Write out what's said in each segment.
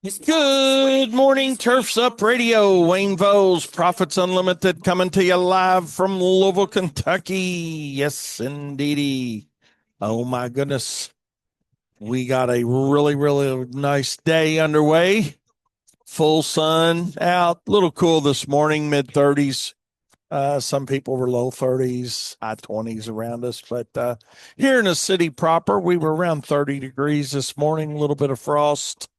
Good morning, Turfs Up Radio. Wayne Voles, Profits Unlimited, coming to you live from Louisville, Kentucky. Yes, indeedy. Oh, my goodness. We got a really, really nice day underway. Full sun out, a little cool this morning, mid 30s. Some people were low 30s, high 20s around us. But here in the city proper, we were around 30 degrees this morning, a little bit of frost.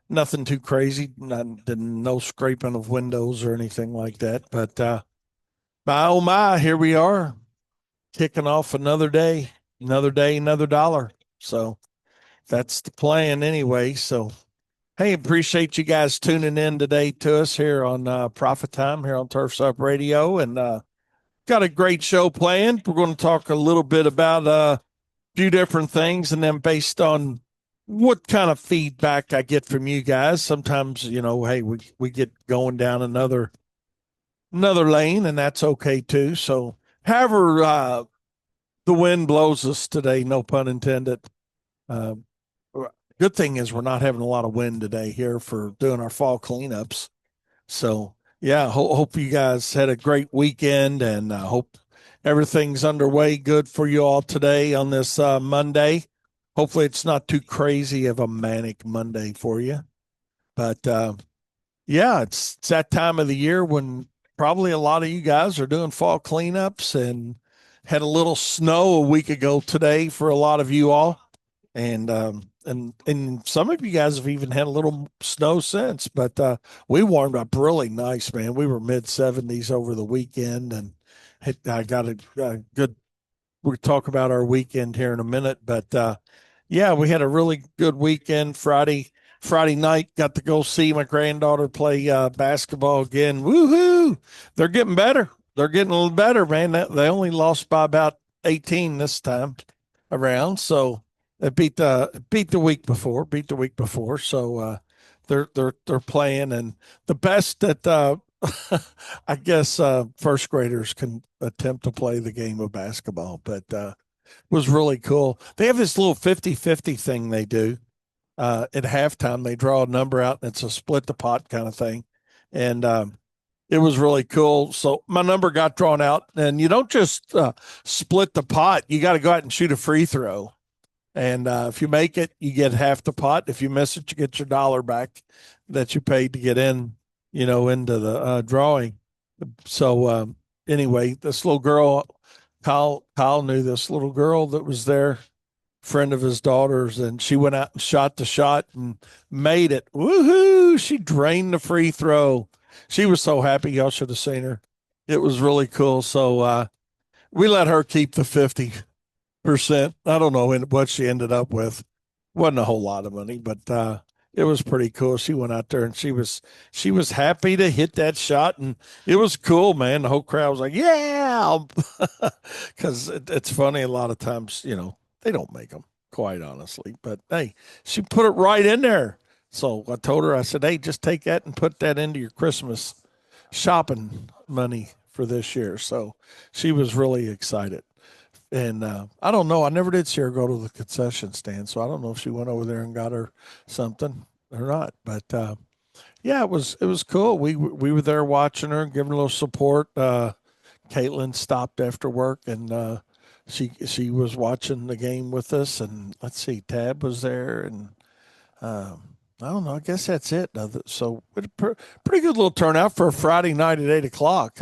Nothing too crazy, no scraping of windows or anything like that. But my oh my, here we are, kicking off another day, another dollar. So that's the plan anyway. So hey, appreciate you guys tuning in today to us here on Profit Time here on Turfs Up Radio, and got a great show planned. We're going to talk a little bit about few different things, and then based on what kind of feedback I get from you guys, sometimes hey, we get going down another lane, and that's okay too. So, however, the wind blows us today, no pun intended. Uh, Good thing is we're not having a lot of wind today here for doing our fall cleanups. So, yeah, hope you guys had a great weekend, and hope everything's underway good for you all today on this Monday. Hopefully, it's not too crazy of a manic Monday for you. But yeah, it's that time of the year when probably a lot of you guys are doing fall cleanups, and had a little snow a week ago today for a lot of you all. And some of you guys have even had a little snow since, but we warmed up really nice, man. We were mid 70s over the weekend, and I got a good. We'll talk about our weekend here in a minute, but yeah, we had a really good weekend. Friday night, got to go see my granddaughter play basketball again. Woohoo! They're getting better. They're getting a little better, man. They only lost by about 18 this time around, so they beat the week before, beat the week before. So they're playing, and the best that I guess first graders can attempt to play the game of basketball, but was really cool. They have this little 50-50 thing they do at halftime. They draw a number out, and it's a split the pot kind of thing. And it was really cool. So my number got drawn out, and you don't just split the pot. You got to go out and shoot a free throw. And if you make it, you get half the pot. If you miss it, you get your dollar back that you paid to get in, into the drawing. So anyway, this little girl, Kyle knew this little girl that was there, friend of his daughter's, and she went out and shot the shot and made it. Woohoo! She drained the free throw. She was so happy. Y'all should have seen her. It was really cool. So we let her keep the 50%. I don't know what she ended up with. Wasn't a whole lot of money, but it was pretty cool. She went out there and she was happy to hit that shot, and it was cool, man. The whole crowd was like, "Yeah," because it's funny. A lot of times, they don't make them, quite honestly. But hey, she put it right in there. So I told her, I said, "Hey, just take that and put that into your Christmas shopping money for this year." So she was really excited. And I don't know. I never did see her go to the concession stand, so I don't know if she went over there and got her something or not. But yeah, it was cool. We were there watching her and giving her a little support. Caitlin stopped after work, and she was watching the game with us. And let's see, Tab was there, and I don't know. I guess that's it. So pretty good little turnout for a Friday night at 8 o'clock.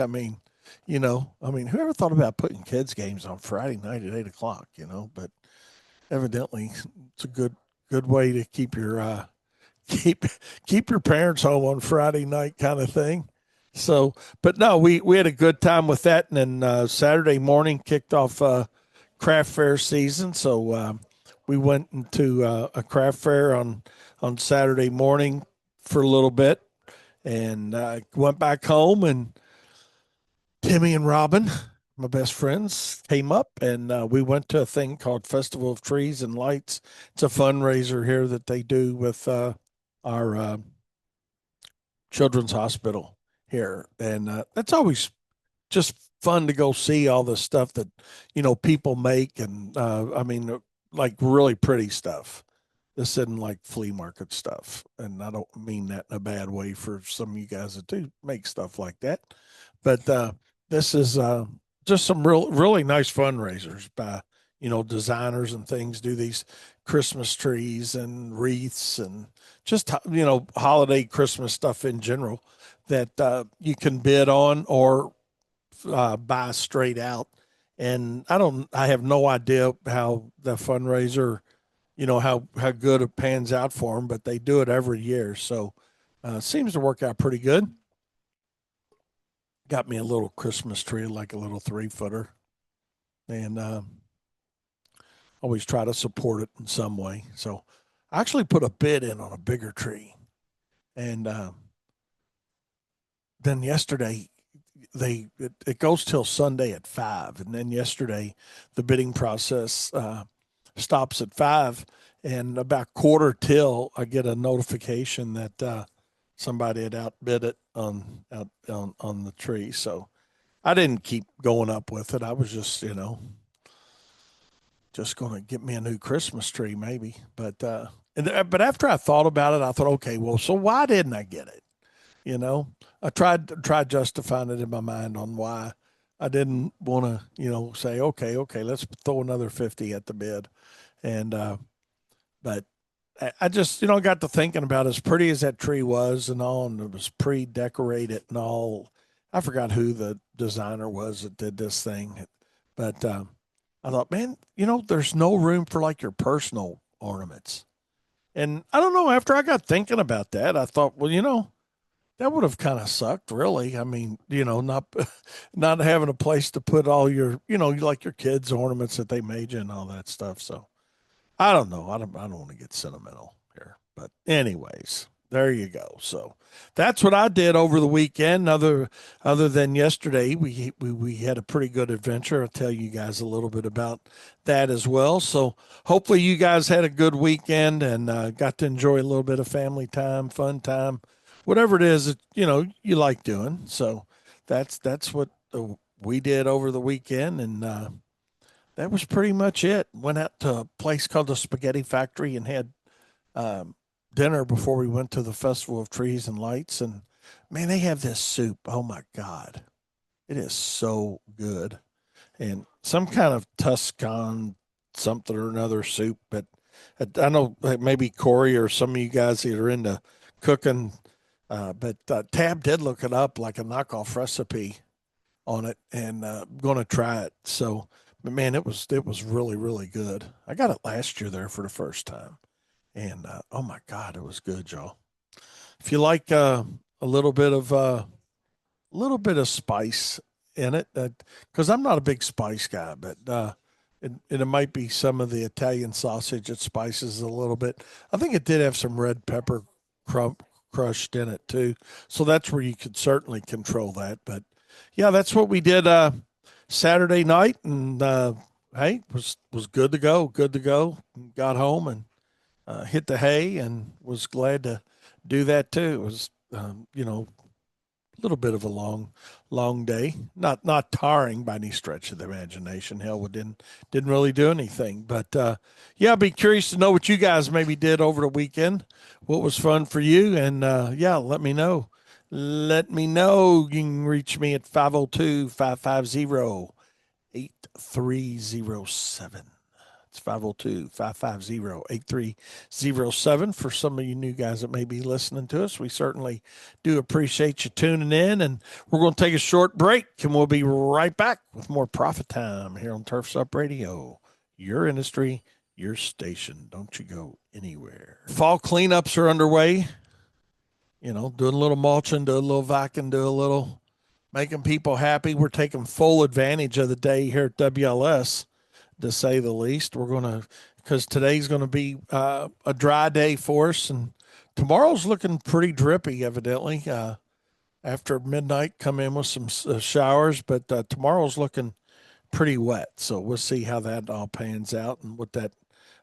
Whoever thought about putting kids games on Friday night at 8 o'clock? But evidently it's a good way to keep your keep keep your parents home on Friday night kind of thing. So, but no, we had a good time with that, and then Saturday morning kicked off craft fair season. So we went into a craft fair on Saturday morning for a little bit, and went back home, and Timmy and Robin, my best friends, came up, and we went to a thing called Festival of Trees and Lights. It's a fundraiser here that they do with our children's hospital here. And that's always just fun to go see all the stuff that, people make. And like really pretty stuff. This isn't like flea market stuff, and I don't mean that in a bad way for some of you guys that do make stuff like that. But this is just some really nice fundraisers by designers and things. Do these Christmas trees and wreaths and just holiday Christmas stuff in general that you can bid on or buy straight out. And I have no idea how the fundraiser, how good it pans out for them, but they do it every year. So it seems to work out pretty good. Got me a little Christmas tree, like a little 3 footer, and always try to support it in some way. So I actually put a bid in on a bigger tree. And then yesterday, it goes till Sunday at 5, and then yesterday the bidding process stops at 5, and about quarter till I get a notification that somebody had outbid it on the tree. So I didn't keep going up with it. I was just going to get me a new Christmas tree maybe. But after I thought about it, I thought, okay, well, so why didn't I get it? You know, I tried justifying it in my mind on why I didn't want to, say, okay, let's throw another 50 at the bid. And but I just, got to thinking about as pretty as that tree was and all, and it was pre-decorated and all. I forgot who the designer was that did this thing, but I thought, man, there's no room for like your personal ornaments. And I don't know. After I got thinking about that, I thought, well, that would have kind of sucked, really. I mean, not not having a place to put all your, like your kids' ornaments that they made you and all that stuff. So I don't know. I don't want to get sentimental here, but anyways, there you go. So that's what I did over the weekend. Other than yesterday, we had a pretty good adventure. I'll tell you guys a little bit about that as well. So hopefully you guys had a good weekend and got to enjoy a little bit of family time, fun time, whatever it is that you like doing. So that's what we did over the weekend, and that was pretty much it. Went out to a place called the Spaghetti Factory and had um, dinner before we went to the Festival of Trees and Lights. And man, they have this soup. Oh my God, it is so good. And some kind of Tuscan something or another soup. But I know maybe Corey or some of you guys that are into cooking. But Tab did look it up like a knockoff recipe on it, and going to try it. So, but man, it was really really good. I got it last year there for the first time, and oh my God, it was good, y'all. If you like a little bit of spice in it, because I'm not a big spice guy, but it might be some of the Italian sausage that spices a little bit. I think it did have some red pepper crushed in it too, so that's where you could certainly control that. But yeah, that's what we did Saturday night, and hey, was good to go. Good to go. Got home and hit the hay, and was glad to do that too. It was a little bit of a long day. Not tiring by any stretch of the imagination. Hell, we didn't really do anything. But yeah, I'd be curious to know what you guys maybe did over the weekend. What was fun for you? And yeah, let me know. Let me know. You can reach me at 502-550-8307. It's 502-550-8307 for some of you new guys that may be listening to us. We certainly do appreciate you tuning in, and we're going to take a short break, and we'll be right back with more Profit Time here on Turfs Up Radio. Your industry, your station. Don't you go anywhere. Fall cleanups are underway. Doing a little mulching, do a little vacuum, do a little making people happy. We're taking full advantage of the day here at WLS, to say the least. We're going to, because today's going to be a dry day for us, and tomorrow's looking pretty drippy, evidently. After midnight, come in with some showers, but tomorrow's looking pretty wet. So we'll see how that all pans out and what that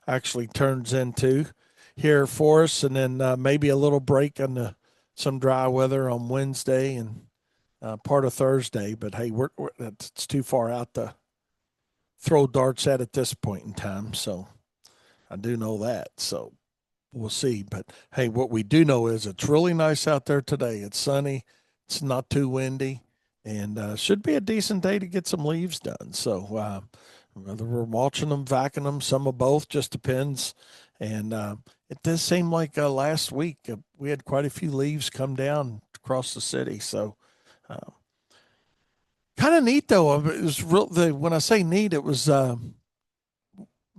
actually turns into here for us. And then maybe a little break on some dry weather on Wednesday and part of Thursday. But hey, it's too far out to throw darts at this point in time. So I do know that. So we'll see. But hey, what we do know is it's really nice out there today. It's sunny, it's not too windy, and should be a decent day to get some leaves done. So whether we're mulching them, vacuuming them, some of both, just depends. And it does seem like last week we had quite a few leaves come down across the city. So uh, kind of neat though. It was real. When I say neat, it was.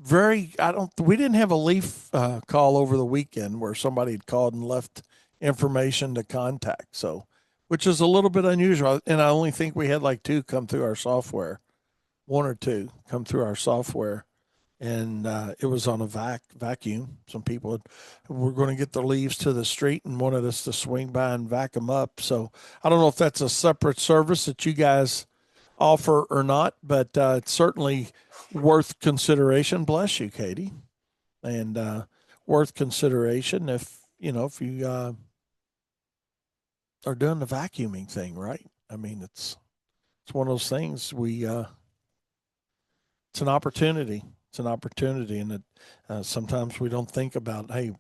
Very I don't we didn't have a leaf call over the weekend where somebody had called and left information to contact, so which is a little bit unusual, and I only think we had like two come through our software, one or two come through our software, and it was on a vacuum. Some people were going to get the leaves to the street and wanted us to swing by and vac them up. So I don't know if that's a separate service that you guys offer or not, but it's certainly worth consideration. Bless you, Katie, and worth consideration if if you are doing the vacuuming thing, right? I mean, it's one of those things we it's an opportunity. It's an opportunity, and it sometimes we don't think about. Hey,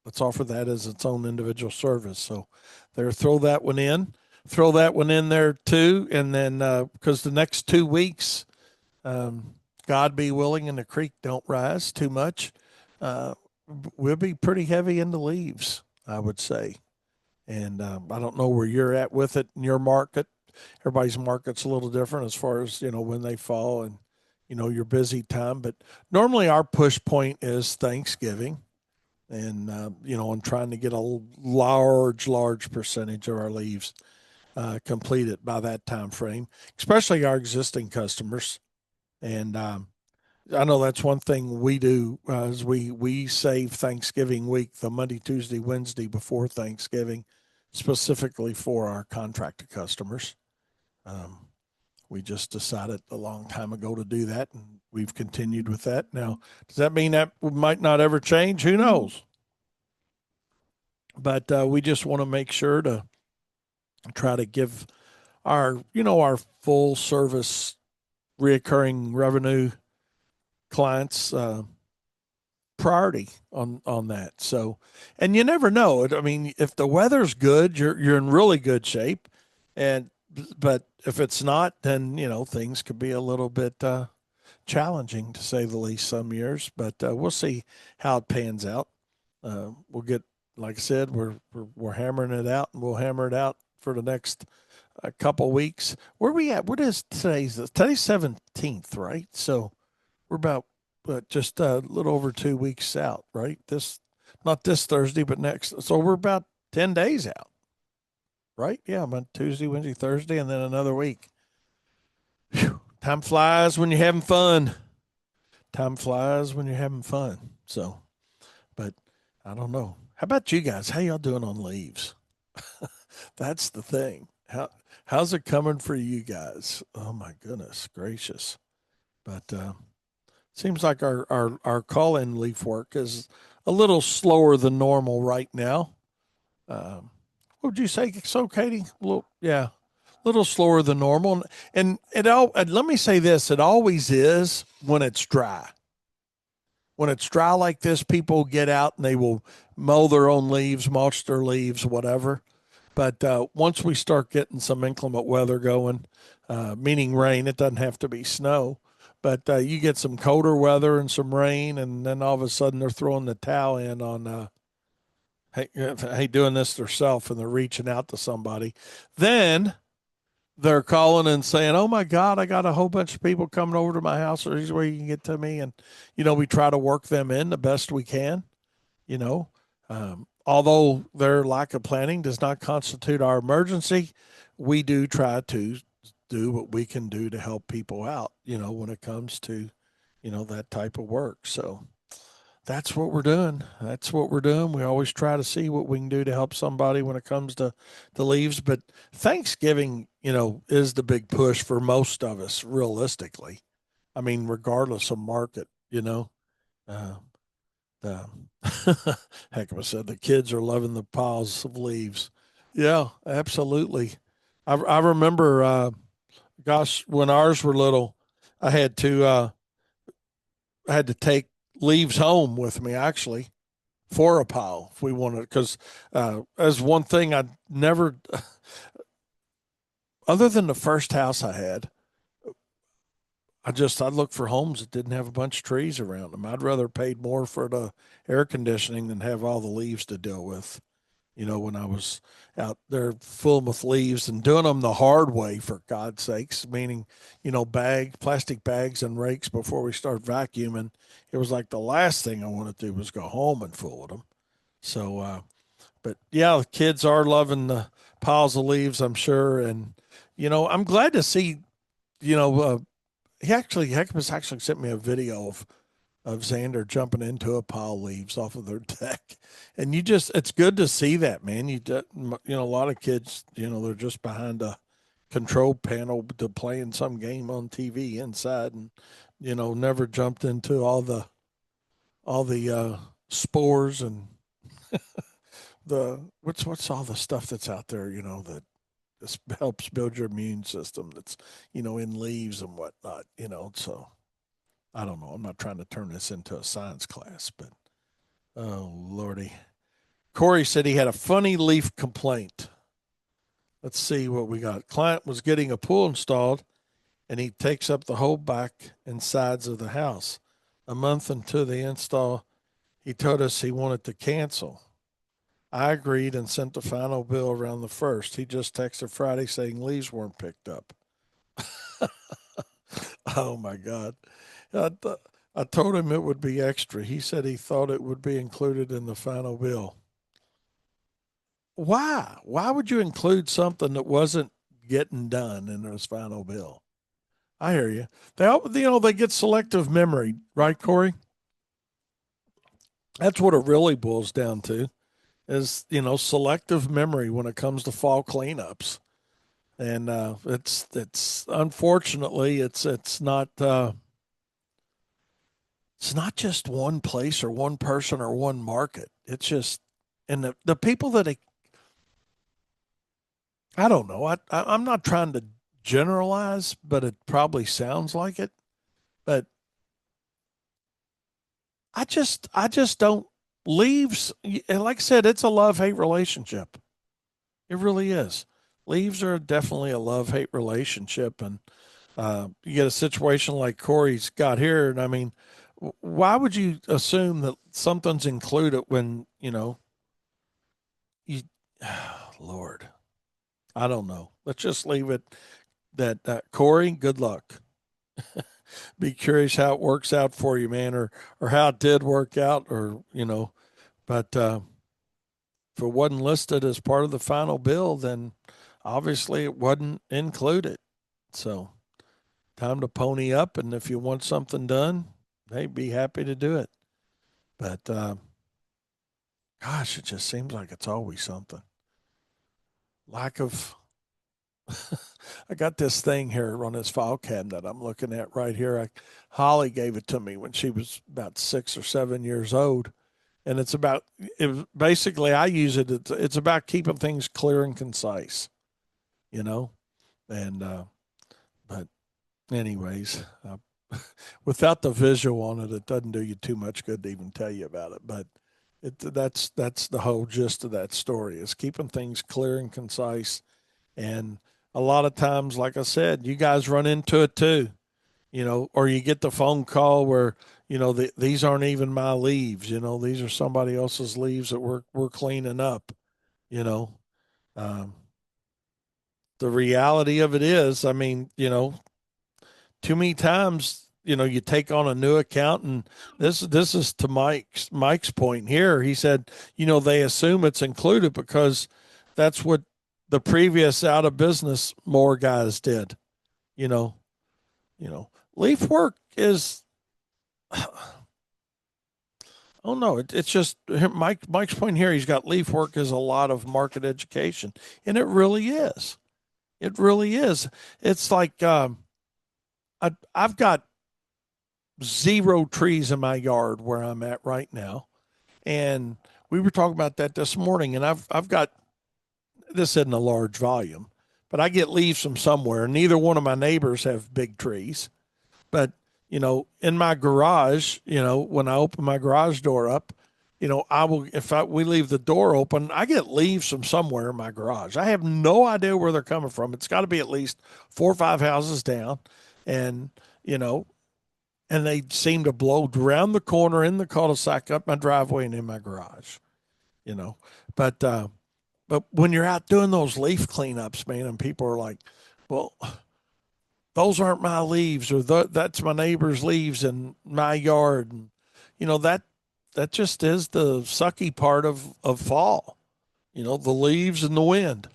let's offer that as its own individual service. So, there, throw that one in there too, and then because the next 2 weeks, um, God be willing, and the creek don't rise too much, uh, we'll be pretty heavy in the leaves, I would say. And I don't know where you're at with it in your market. Everybody's market's a little different as far as when they fall and your busy time. But normally our push point is Thanksgiving, and and trying to get a large percentage of our leaves completed by that time frame, especially our existing customers. And I know that's one thing we do is we save Thanksgiving week, the Monday, Tuesday, Wednesday before Thanksgiving, specifically for our contractor customers. Um, we just decided a long time ago to do that, and we've continued with that. Now, does that mean that might not ever change? Who knows? But we just want to make sure to try to give our full service reoccurring revenue clients priority on that. So, and you never know. I mean, if the weather's good, you're in really good shape, and but if it's not, then things could be a little bit challenging to say the least some years. But we'll see how it pans out. We'll get, like I said, we're hammering it out, and we'll hammer it out for the next a couple weeks. Where we at? What is today's 17th, right? So we're about just a little over 2 weeks out, right? This not this Thursday, but next. So we're about 10 days out, right? Yeah, about Tuesday, Wednesday, Thursday, and then another week. Whew. Time flies when you're having fun. Time flies when you're having fun. So, but I don't know. How about you guys? How y'all doing on leaves? That's the thing. How's it coming for you guys? Oh my goodness gracious! But seems like our call in leaf work is a little slower than normal right now. What would you say? So, Katie, a little, yeah, a little slower than normal. And let me say this: it always is when it's dry. When it's dry like this, people get out and they will mow their own leaves, mulch their leaves, whatever. But once we start getting some inclement weather going, meaning rain, it doesn't have to be snow, but you get some colder weather and some rain, and then all of a sudden they're throwing the towel in on, hey, doing this themselves, and they're reaching out to somebody. Then they're calling and saying, "Oh my God, I got a whole bunch of people coming over to my house. Or here's where you can get to me." And we try to work them in the best we can. You know, although their lack of planning does not constitute our emergency, we do try to do what we can do to help people out. When it comes to that type of work. So that's what we're doing. That's what we're doing. We always try to see what we can do to help somebody when it comes to the leaves. But Thanksgiving, is the big push for most of us, realistically. I mean, regardless of market, uh, the heck of I said the kids are loving the piles of leaves. Yeah, absolutely. I remember, gosh, when ours were little, I had to I had to take leaves home with me actually for a pile if we wanted, because as one thing I never, other than the first house I had, I'd look for homes that didn't have a bunch of trees around them. I'd rather paid more for the air conditioning than have all the leaves to deal with. When I was out there full with leaves and doing them the hard way, for God's sakes, meaning, plastic bags and rakes before we start vacuuming. It was like the last thing I wanted to do was go home and fool with them. So, but yeah, the kids are loving the piles of leaves, I'm sure. And, I'm glad to see, you know, uh, Heckmas actually sent me a video of Xander jumping into a pile of leaves off of their deck. And it's good to see that, man. A lot of kids, they're just behind a control panel to playing some game on TV inside, and, never jumped into all the spores and what's all the stuff that's out there, that this helps build your immune system that's, in leaves and whatnot, so I don't know. I'm not trying to turn this into a science class, but oh lordy. Corey said he had a funny leaf complaint. Let's see what we got. Client was getting a pool installed, and he takes up the whole back and sides of the house. A month into the install, he told us he wanted to cancel. I agreed and sent the final bill around the first. He just texted Friday saying leaves weren't picked up. Oh my God. I, th- I told him it would be extra. He said he thought it would be included in the final bill. Why? Why would you include something that wasn't getting done in his final bill? I hear you. They get selective memory, right, Corey? That's what it really boils down to is, selective memory when it comes to fall cleanups. And it's unfortunately it's not just one place or one person or one market. It's just, and the people that I don't know. I'm not trying to generalize, but it probably sounds like it. But I just don't leaves. And like I said, it's a love hate relationship. It really is. Leaves are definitely a love hate relationship, and you get a situation like Corey's got here, and I mean, why would you assume that something's included when you? Lord, I don't know. Let's just leave it that Corey. Good luck. Be curious how it works out for you, man, or how it did work out, or But if it wasn't listed as part of the final bill, then obviously it wasn't included. So time to pony up, and if you want something done, hey, be happy to do it. But gosh, it just seems like it's always something. Lack of. I got this thing here on this file cabinet I'm looking at right here. Holly gave it to me when she was about 6 or 7 years old, and it's about basically I use it. It's about keeping things clear and concise, you know. And but anyways, without the visual on it, it doesn't do you too much good to even tell you about it. But that's the whole gist of that story is keeping things clear and concise. And a lot of times, like I said, you guys run into it too, or you get the phone call where these aren't even my leaves. These are somebody else's leaves that we're cleaning up. You know, um, the reality of it is, I mean, too many times, you take on a new account, and this is to Mike's point here. He said, they assume it's included because that's what the previous out of business more guys did. You know, leaf work is. Oh no, it's just Mike's point here. He's got leaf work is a lot of market education, and it really is. It really is. It's like I've got zero trees in my yard where I'm at right now. And we were talking about that this morning, and I've got this isn't a large volume, but I get leaves from somewhere. Neither one of my neighbors have big trees. But, in my garage, when I open my garage door up, I will, if we leave the door open, I get leaves from somewhere in my garage. I have no idea where they're coming from. It's got to be at least 4 or 5 houses down. And, you know, and they seem to blow around the corner in the cul-de-sac, up my driveway and in my garage, you know. But, uh, but when you're out doing those leaf cleanups, man, and people are like, well, those aren't my leaves, or that's my neighbor's leaves in my yard. And, that just is the sucky part of fall, the leaves and the wind.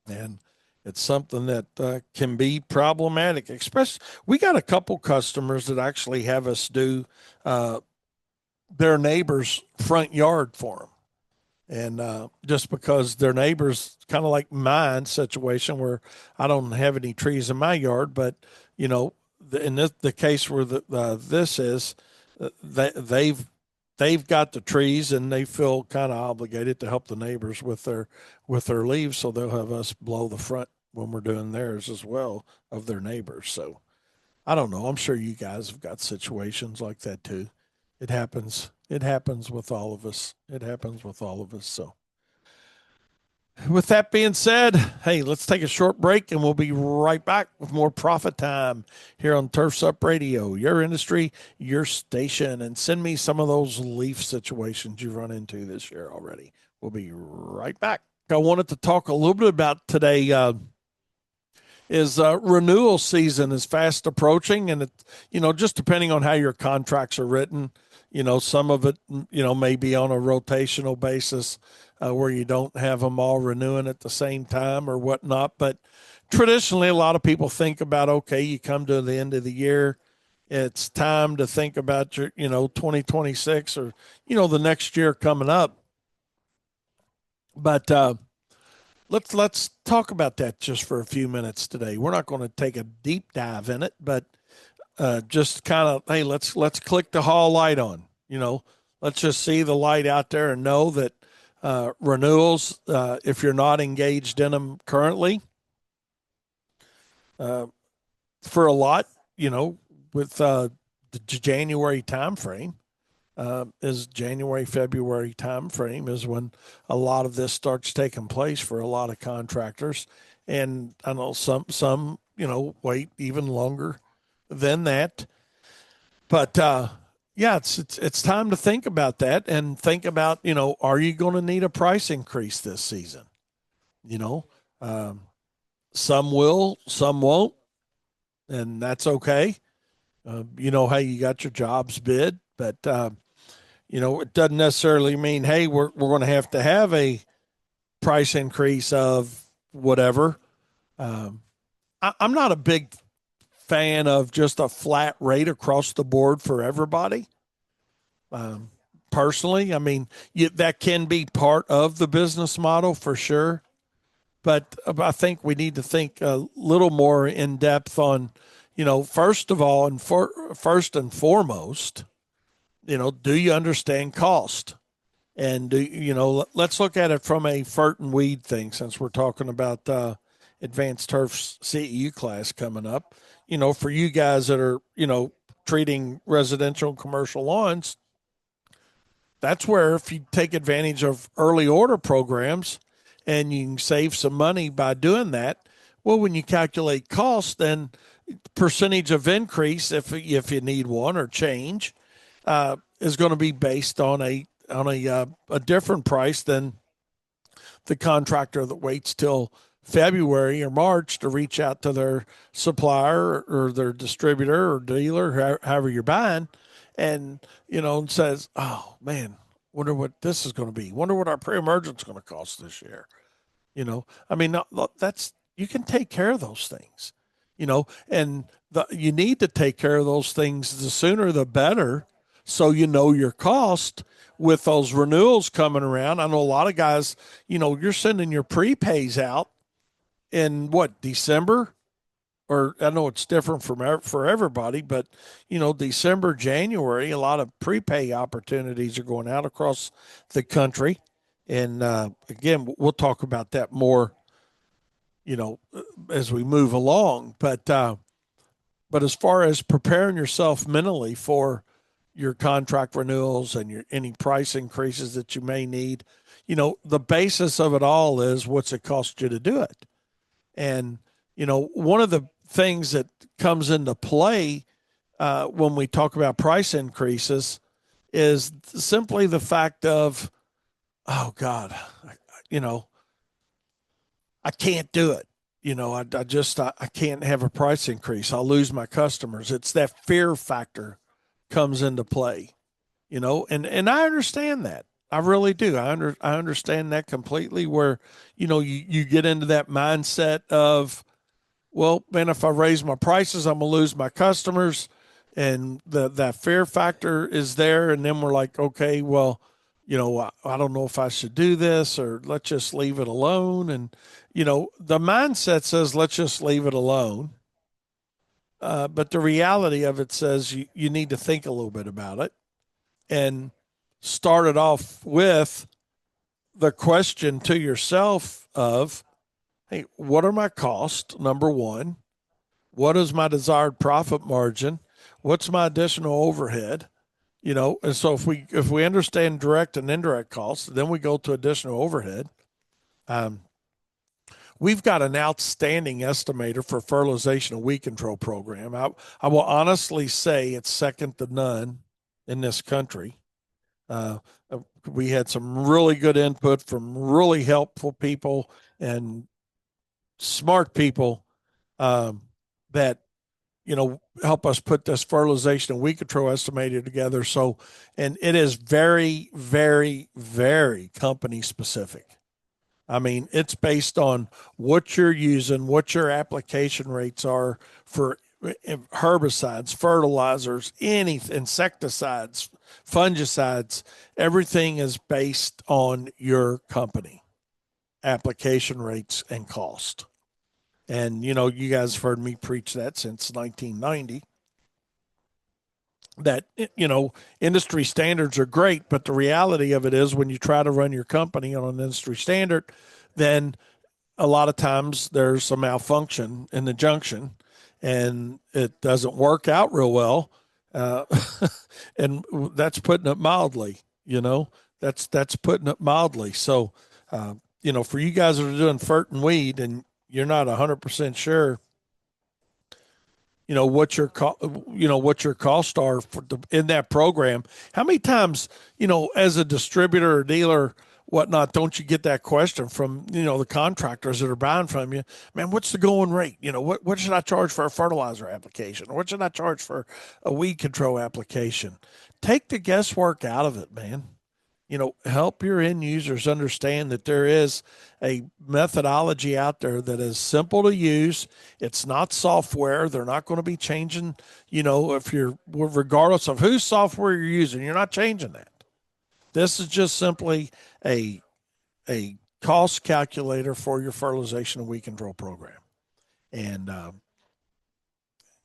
And it's something that can be problematic. Especially, we got a couple customers that actually have us do uh, their neighbor's front yard for them. And just because their neighbors, kind of like mine situation where I don't have any trees in my yard, but in the case where this is, they've got the trees and they feel kind of obligated to help the neighbors with their leaves, so they'll have us blow the front when we're doing theirs as well of their neighbors. So I don't know. I'm sure you guys have got situations like that too. It happens. It happens with all of us. It happens with all of us. So, with that being said, hey, let's take a short break and we'll be right back with more Profit Time here on Turfs Up Radio, your industry, your station. And send me some of those leaf situations you've run into this year already. We'll be right back. I wanted to talk a little bit about today. Is renewal season is fast approaching, and just depending on how your contracts are written, some of it may be on a rotational basis, where you don't have them all renewing at the same time or whatnot. But traditionally, a lot of people think about, okay, you come to the end of the year, it's time to think about your 2026, or the next year coming up. But let's talk about that just for a few minutes today. We're not going to take a deep dive in it, but just kind of, hey, let's click the hall light on. Let's just see the light out there and know that renewals, if you're not engaged in them currently, for a lot, with the January timeframe, is January, February timeframe is when a lot of this starts taking place for a lot of contractors. And I know some wait even longer than that. But yeah, it's time to think about that and think about, are you going to need a price increase this season? You know, um, some will, some won't, and that's okay. You know how you got your jobs bid, but it doesn't necessarily mean, hey, we're going to have a price increase of whatever. I'm not a big fan of just a flat rate across the board for everybody. Um, Personally, I mean, that can be part of the business model for sure, but I think we need to think a little more in depth on, first of all, and first and foremost, do you understand cost? And let's look at it from a fert and weed thing, since we're talking about advanced turf CEU class coming up. For you guys that are treating residential and commercial lawns, that's where, if you take advantage of early order programs and you can save some money by doing that, well, when you calculate cost, then percentage of increase, if you need one or change, is going to be based on a different price than the contractor that waits till February or March to reach out to their supplier or their distributor or dealer, however you're buying, and and says, "Oh man, wonder what this is going to be. Wonder what our pre-emergence is going to cost this year." I mean, that's, you can take care of those things, and you need to take care of those things, the sooner the better, so your cost with those renewals coming around. I know a lot of guys, you're sending your prepays out in what, December, or I know it's different for everybody, but December, January, a lot of prepay opportunities are going out across the country. And again, we'll talk about that more, as we move along. But as far as preparing yourself mentally for, your contract renewals and your any price increases that you may need. The basis of it all is what's it cost you to do it. And one of the things that comes into play when we talk about price increases is simply the fact of, oh God, you know, I can't do it. I can't have a price increase. I'll lose my customers. It's that fear factor comes into play, and I understand that. I really do. I understand that completely where, you get into that mindset of, well, man, if I raise my prices, I'm gonna lose my customers, and that fear factor is there. And then we're like, okay, well, I don't know if I should do this or let's just leave it alone. And the mindset says let's just leave it alone, but the reality of it says you need to think a little bit about it and start it off with the question to yourself of, hey, what are my costs? Number one. What is my desired profit margin? What's my additional overhead? And so if we understand direct and indirect costs, then we go to additional overhead. Um, we've got an outstanding estimator for fertilization and weed control program. I will honestly say it's second to none in this country. Uh, we had some really good input from really helpful people and smart people that help us put this fertilization and weed control estimator together. So, and it is very, very, very company specific. I mean, it's based on what you're using, what your application rates are for herbicides, fertilizers, any insecticides, fungicides. Everything is based on your company application rates and cost. And, you guys have heard me preach that since 1990 that, industry standards are great, but the reality of it is when you try to run your company on an industry standard, then a lot of times there's a malfunction in the junction and it doesn't work out real well. Uh, and that's putting it mildly, that's putting it mildly. So, for you guys that are doing fert and weed and you're not 100% sure, what your costs are in that program. How many times, as a distributor or dealer, whatnot, don't you get that question from, the contractors that are buying from you? Man, what's the going rate? What should I charge for a fertilizer application? Or what should I charge for a weed control application? Take the guesswork out of it, man. Help your end users understand that there is a methodology out there that is simple to use. It's not software. They're not going to be changing, if you're, regardless of whose software you're using, you're not changing that. This is just simply a cost calculator for your fertilization and weed control program. And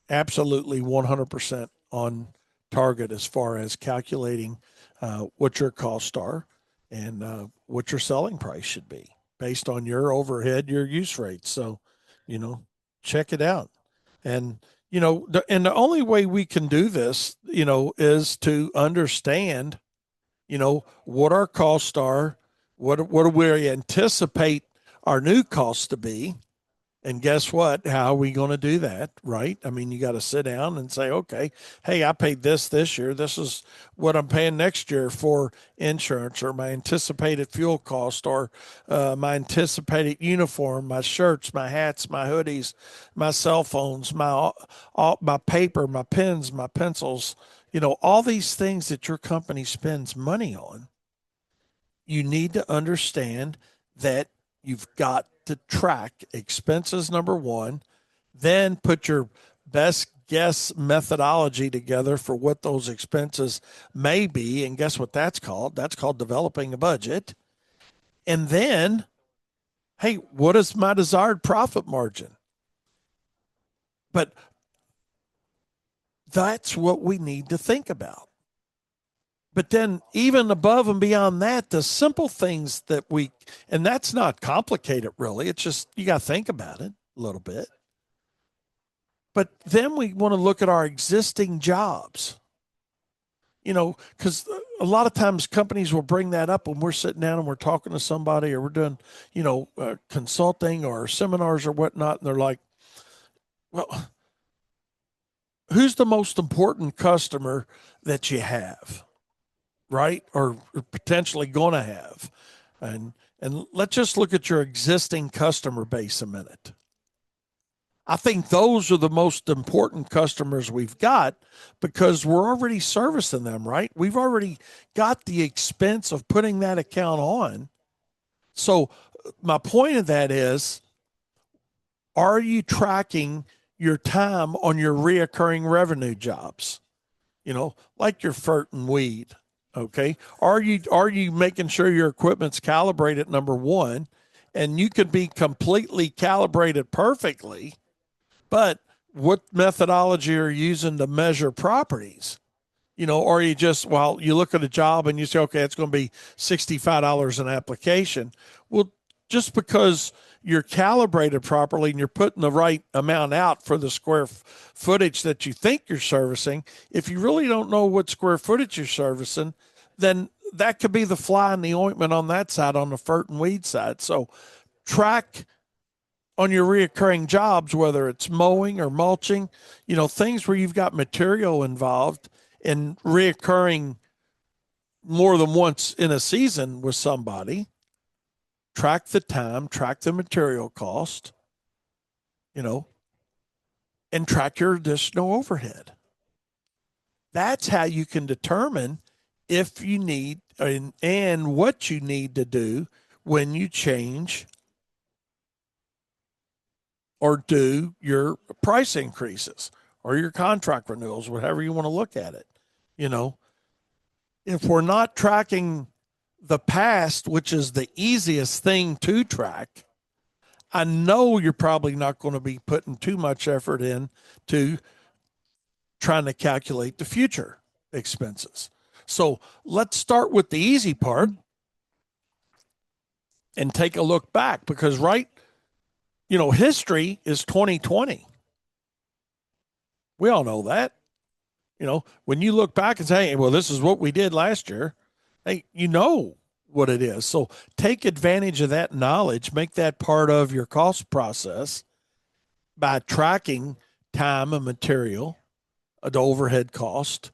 absolutely 100% on target as far as calculating what your costs are and what your selling price should be based on your overhead, your use rates. So, check it out. And, and the only way we can do this, is to understand, what our costs are, what do we anticipate our new costs to be. And guess what? How are we going to do that? Right? I mean, you got to sit down and say, okay, hey, I paid this year. This is what I'm paying next year for insurance or my anticipated fuel cost or my anticipated uniform, my shirts, my hats, my hoodies, my cell phones, my paper, my pens, my pencils, all these things that your company spends money on. You need to understand that you've got to track expenses, number one, then put your best guess methodology together for what those expenses may be. And guess what that's called? That's called developing a budget. And then, hey, what is my desired profit margin? But that's what we need to think about. But then even above and beyond that, the simple things that and that's not complicated really. It's just, you got to think about it a little bit. But then we want to look at our existing jobs. Because a lot of times companies will bring that up when we're sitting down and we're talking to somebody or we're doing, consulting or seminars or whatnot. And they're like, well, who's the most important customer that you have, right? Or potentially going to have. And let's just look at your existing customer base a minute. I think those are the most important customers we've got because we're already servicing them, right? We've already got the expense of putting that account on. So, my point of that is, are you tracking your time on your reoccurring revenue jobs? Like your fert and weed. Okay. Are you making sure your equipment's calibrated, number one? And you could be completely calibrated perfectly, but what methodology are you using to measure properties? Or you just, well, you look at a job and you say, okay, it's going to be $65 an application. Well, just because you're calibrated properly and you're putting the right amount out for the square footage that you think you're servicing, if you really don't know what square footage you're servicing, then that could be the fly in the ointment on that side, on the fert and weed side. So track on your reoccurring jobs, whether it's mowing or mulching, things where you've got material involved and reoccurring more than once in a season with somebody. Track the time, track the material cost, you know, and track your additional overhead. That's how you can determine if you need and what you need to do when you change or do your price increases or your contract renewals, whatever you want to look at it. You know, if we're not tracking the past, which is the easiest thing to track, I know you're probably not going to be putting too much effort in to trying to calculate the future expenses. So let's start with the easy part and take a look back because, right, history is 2020. We all know that. When you look back and say, hey, well, this is what we did last year, hey, what it is. So take advantage of that knowledge, make that part of your cost process by tracking time and material, the overhead cost,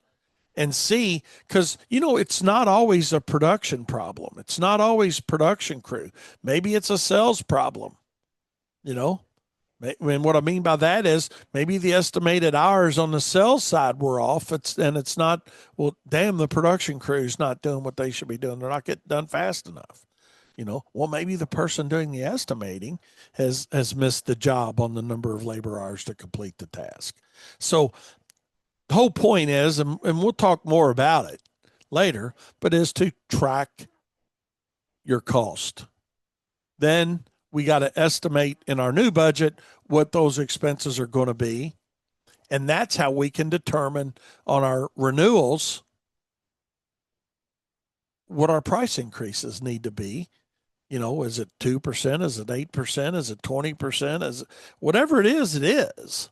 and see, because, it's not always a production problem. It's not always production crew. Maybe it's a sales problem, you know? And what I mean by that is maybe the estimated hours on the sales side were off. It's not, well, damn, the production crew's not doing what they should be doing. They're not getting done fast enough. Well, maybe the person doing the estimating has missed the job on the number of labor hours to complete the task. So the whole point is, and we'll talk more about it later, but is to track your cost. Then we got to estimate in our new budget what those expenses are going to be. And that's how we can determine on our renewals what our price increases need to be. Is it 2%? Is it 8%? Is it 20%? Is it, whatever it is.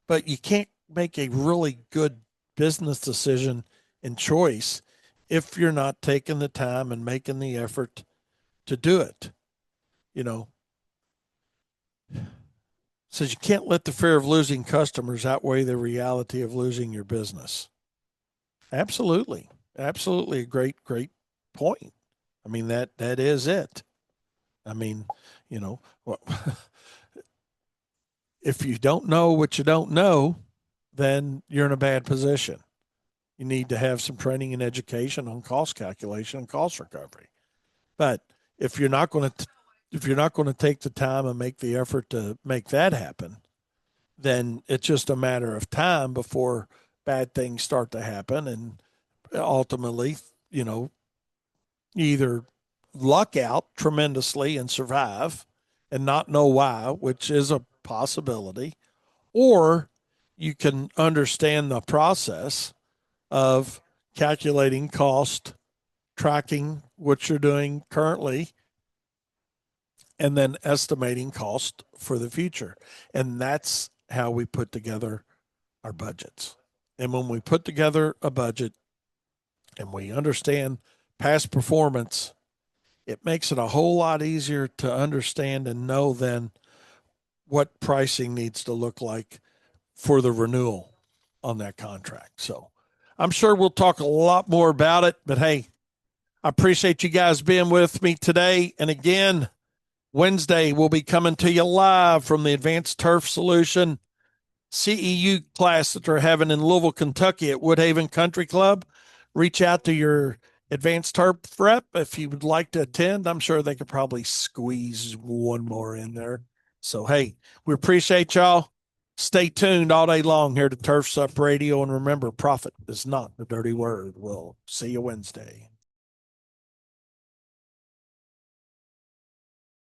But you can't make a really good business decision and choice if you're not taking the time and making the effort to do it. Says you can't let the fear of losing customers outweigh the reality of losing your business. Absolutely. Absolutely a great point. I mean, that is it. I mean, well, if you don't know what you don't know, then you're in a bad position. You need to have some training and education on cost calculation and cost recovery. But if you're not going to take the time and make the effort to make that happen, then it's just a matter of time before bad things start to happen. And ultimately, you either luck out tremendously and survive and not know why, which is a possibility, or you can understand the process of calculating cost, tracking what you're doing currently, and then estimating cost for the future. And that's how we put together our budgets. And when we put together a budget, and we understand past performance, it makes it a whole lot easier to understand and know then what pricing needs to look like for the renewal on that contract. So I'm sure we'll talk a lot more about it, but hey, I appreciate you guys being with me today. And again, Wednesday, we'll be coming to you live from the Advanced Turf Solution CEU class that they're having in Louisville, Kentucky at Woodhaven Country Club. Reach out to your Advanced Turf rep if you would like to attend. I'm sure they could probably squeeze one more in there. So, hey, we appreciate y'all. Stay tuned all day long here to Turfs Up Radio. And remember, profit is not the dirty word. We'll see you Wednesday.